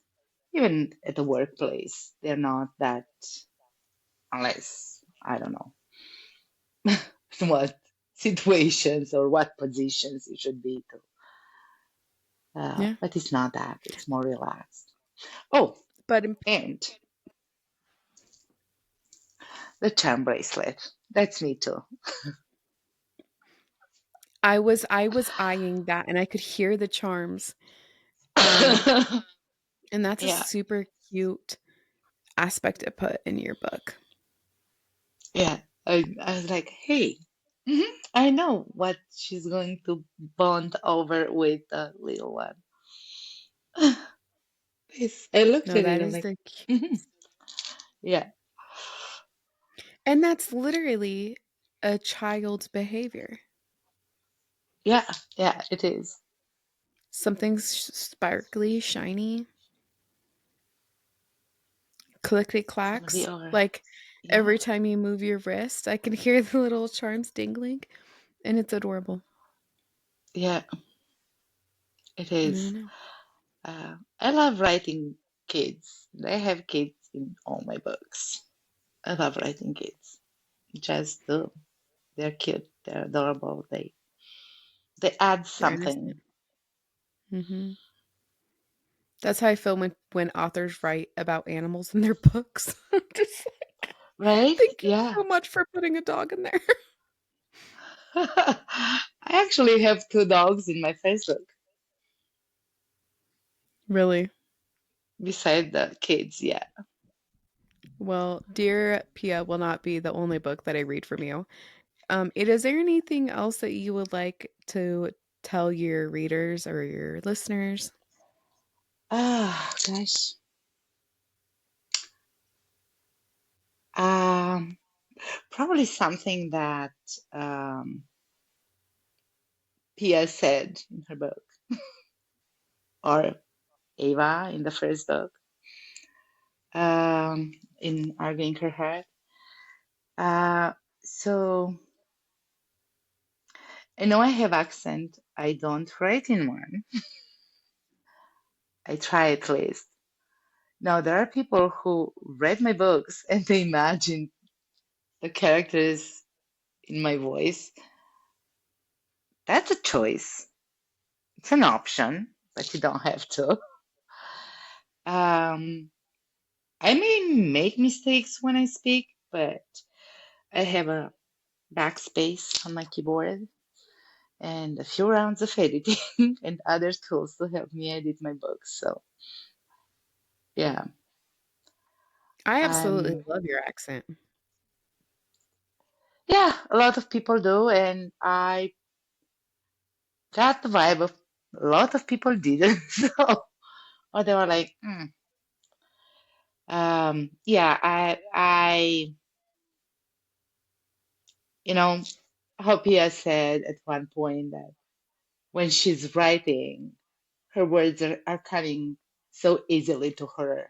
Even at the workplace, they're not that, unless, I don't know, what situations or what positions you should be to. Yeah. But it's not that. It's more relaxed. Oh, But and the charm bracelet. That's me too. I was eyeing that, and I could hear the charms. Um, and that's a Yeah, super cute aspect to put in your book. yeah. I was like, hey, I know what she's going to bond over with the little one. Yes, I looked No, at it. that I'm is like, the mhm, yeah, and that's literally a child's behavior. yeah, yeah, it is. Something sparkly, shiny, clickety Some of the clacks. other, Like yeah, every time you move your wrist, I can hear the little charms dingling, and it's adorable. yeah, it No, is. no. I love writing kids. I have kids in all my books. I love writing kids. Just do. They're cute. They're adorable. They add They're innocent. something. Hmm. That's how I feel when authors write about animals in their books. Just like, Right? thank you Yeah. so much for putting a dog in there. I actually have two dogs in my first book, Really? beside the kids. Yeah. Well, Dear Pia will not be the only book that I read from you. Is there anything else that you would like to tell your readers or your listeners? Ah, gosh. Um, Probably something that um, Pia said in her book, or Ava in the first book, in Arguing Her Heart. Uh, so I know I have accent. I don't write in one. I try at least. Now, there are people who read my books and they imagine the characters in my voice. That's a choice. It's an option, but you don't have to. Um, I may make mistakes when I speak, but I have a backspace on my keyboard and a few rounds of editing and other tools to help me edit my books. So, yeah, I absolutely I'm, love your accent. yeah, a lot of people do, and I got the vibe of a lot of people didn't. So, or they were like, yeah, you know, Hoppia said at one point that when she's writing, her words are coming so easily to her.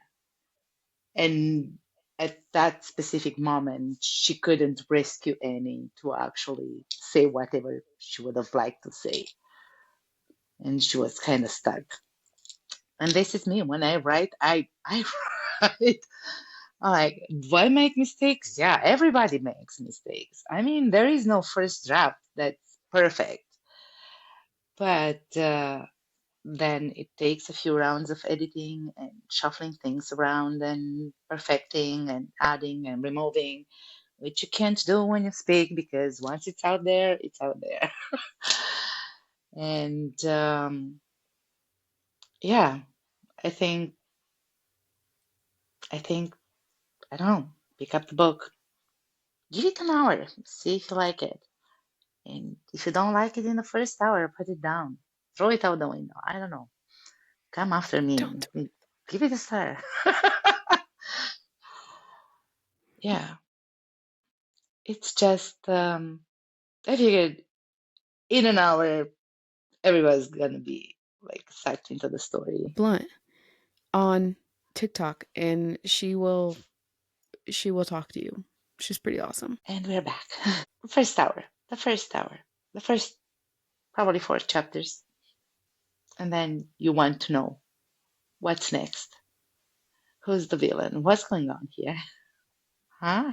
And at that specific moment, she couldn't rescue Annie to actually say whatever she would have liked to say. And she was kind of stuck. And this is me. When I write, I write. I'm like, do I make mistakes? Yeah, everybody makes mistakes. I mean, there is no first draft that's perfect. But then it takes a few rounds of editing and shuffling things around and perfecting and adding and removing, which you can't do when you speak because once it's out there, it's out there. And yeah, I think, I think, I don't know, pick up the book, give it an hour, see if you like it. And if you don't like it in the first hour, put it down, throw it out the window. I don't know. Come after Don't. me, give it a star. Yeah, it's just, I figured in an hour, everybody's gonna be like sucked into the story. Blunt on TikTok, and she will talk to you. She's pretty awesome. And we're back. First hour, the first hour, the first probably 4 chapters. And then you want to know what's next. Who's the villain? What's going on here? Huh?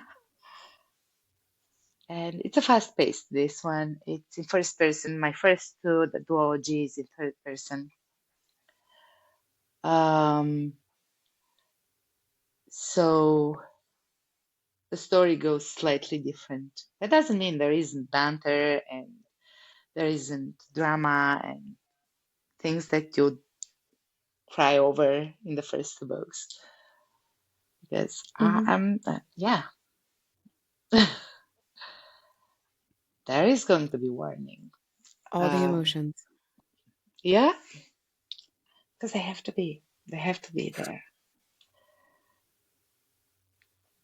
And it's a fast pace, this one. It's in first person. My first two, the duology, is in third person. Um, so the story goes slightly different. That doesn't mean there isn't banter and there isn't drama and things that you'd cry over in the first two books. Because Hmm. yeah, there is going to be warning. All the Um, emotions. yeah, because they have to be. They have to be there.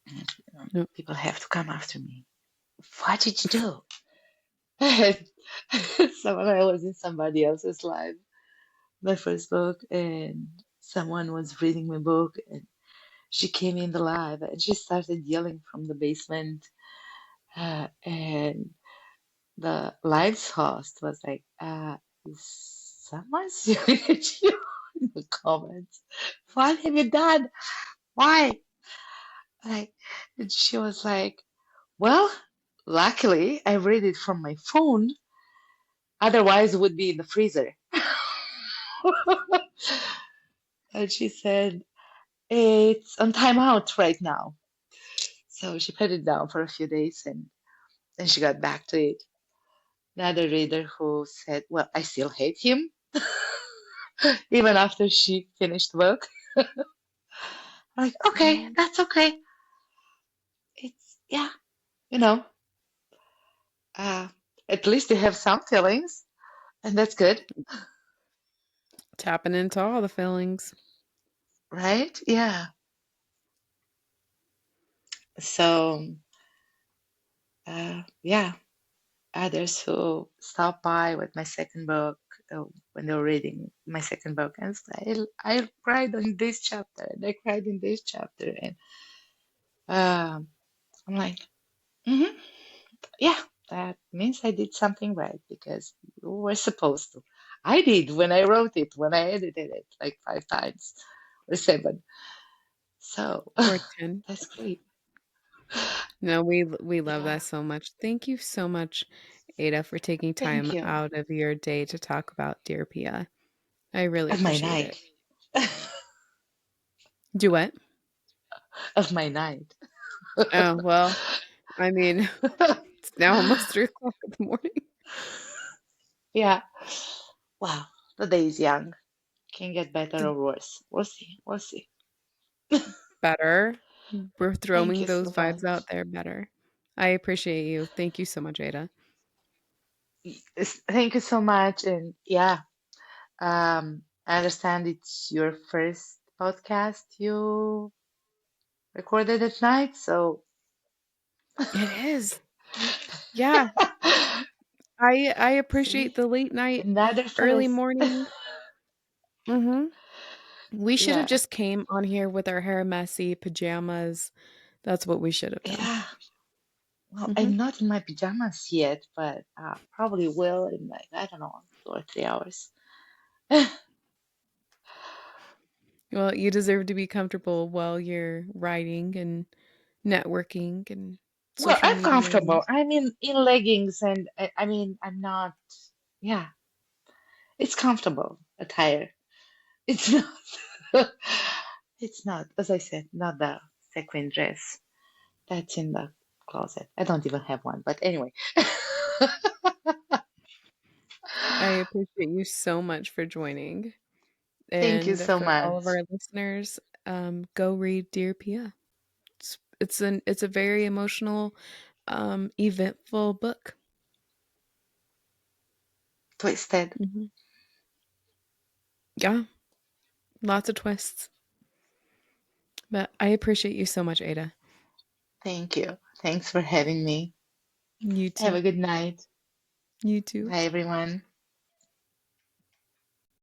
And, Nope. people have to come after me. What did you do? Someone I was in somebody else's live, my first book, and someone was reading my book, and she came in the live and she started yelling from the basement, and the live's host was like, is someone yelling at you in the comments? What have you done? Why? Like, and she was like, well, luckily I read it from my phone, otherwise it would be in the freezer. And she said, it's on timeout right now. So she put it down for a few days and then she got back to it. Another reader who said, well, I still hate him, even after she finished the book. I'm like, okay, Mm. that's okay. It's, yeah, you know, uh, at least you have some feelings, and that's good, Tapping into all the feelings. right? Yeah. So, yeah, others who stopped by with my second book when they were reading my second book and said, I cried on this chapter and I cried in this chapter. And I'm like, hmm yeah, that means I did something right because you were supposed to. I did when I wrote it, when I edited it like 5 times or seven. So Or 10. that's great. No, we love Yeah, that so much. Thank you so much, Ada, for taking thank time you. out of your day to talk about Dear Pia. I really Of my appreciate night. it. Duet. Of my night. Oh, well, I mean, it's now almost 3 o'clock in the morning. Yeah. Wow. The day is young. Can get better or worse. We'll see. We'll see. Better. We're Thank throwing you so those vibes out much. there better. I appreciate you. Thank you so much, Ada. Thank you so much. And yeah, I understand it's your first podcast you recorded at night. So It is. Yeah. I appreciate See? the late night, Another early first. morning. Mhm. We should have Yeah. just came on here with our hair messy, pajamas. That's what we should have done. Yeah. Well, Mhm. I'm not in my pajamas yet, but probably will in like, I don't know, 2 or 3 hours. Well, you deserve to be comfortable while you're writing and networking and Well, social I'm mediaing. comfortable. I mean, in leggings, and I mean, I'm not, yeah, it's comfortable attire. It's not, it's not, as I said, not the sequin dress that's in the closet. I don't even have one, but anyway. I appreciate you so much for joining. Thank you And so for all of much. our listeners, go read Dear Pia. It's a very emotional, eventful book. Twisted. Mhm. Yeah, lots of twists. But I appreciate you so much, Ada. Thank you. Thanks for having me. You Have too. a good night. You too. Bye, everyone.